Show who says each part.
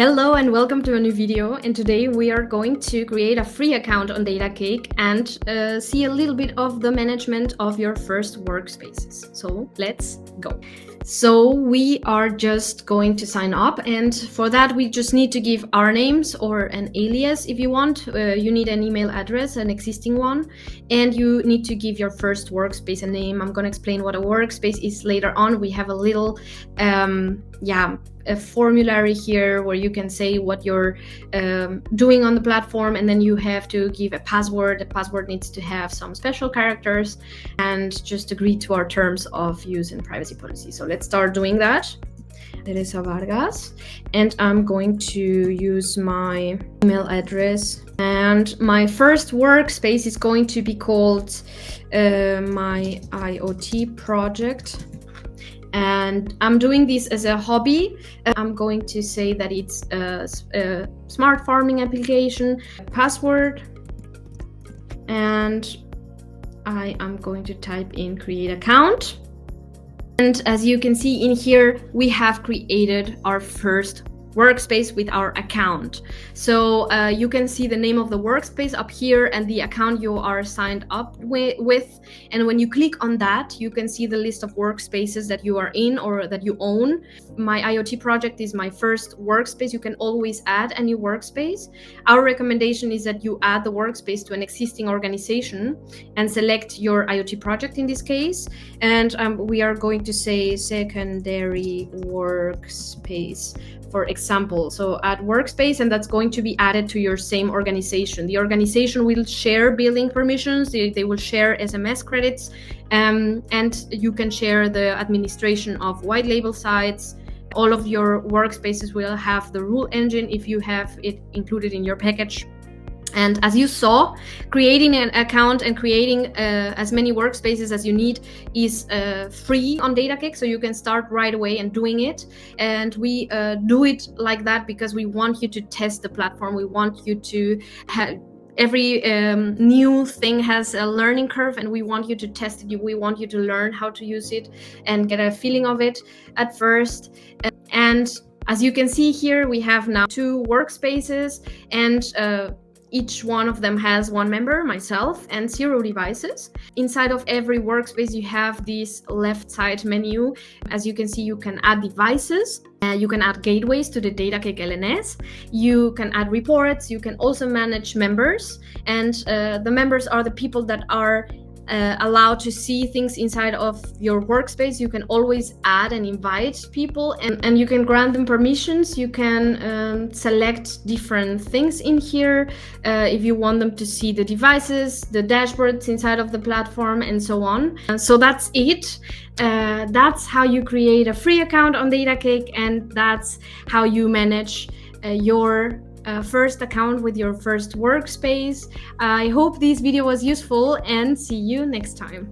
Speaker 1: Hello and welcome to a new video, and today we are going to create a free account on Datacake and see a little bit of the management of your first workspaces. So let's go. So we are just going to sign up, and for that we just need to give our names or an alias if you want. You need an email address, an existing one, and you need to give your first workspace a name. I'm going to explain what a workspace is later on. We have a little a formulary here where you can say what you're doing on the platform, and then you have to give a password. The password needs to have some special characters and just agree to our terms of use and privacy policy. So let's start doing that. Teresa Vargas, and I'm going to use my email address, and my first workspace is going to be called my IoT project. And I'm doing this as a hobby. I'm going to say that it's a smart farming application, password, and I am going to type in create account. And as you can see in here, we have created our first workspace with our account. So you can see the name of the workspace up here and the account you are signed up with. And when you click on that, you can see the list of workspaces that you are in or that you own. My IoT project is my first workspace. You can always add a new workspace. Our recommendation is that you add the workspace to an existing organization and select your IoT project in this case. And we are going to say secondary workspace, for example. So add workspace, and that's going to be added to your same organization. The organization will share billing permissions, they will share SMS credits, and you can share the administration of white label sites. All of your workspaces will have the rule engine if you have it included in your package. And as you saw, creating an account and creating as many workspaces as you need is free on Datacake, so you can start right away and doing it. And we do it like that because we want you to test the platform. We want you to have every new thing has a learning curve, and we want you to test it. We want you to learn how to use it and get a feeling of it at first. And as you can see here, we have now 2 workspaces, and each one of them has 1 member, myself, and 0 devices. Inside of every workspace, you have this left side menu. As you can see, you can add devices. You can add gateways to the Datacake LNS. You can add reports. You can also manage members. And the members are the people that are allowed to see things inside of your workspace. You can always add and invite people, and you can grant them permissions. You can select different things in here if you want them to see the devices, the dashboards inside of the platform, and so on. So that's it. That's how you create a free account on Datacake, and that's how you manage your first account with your first workspace. I hope this video was useful, and see you next time.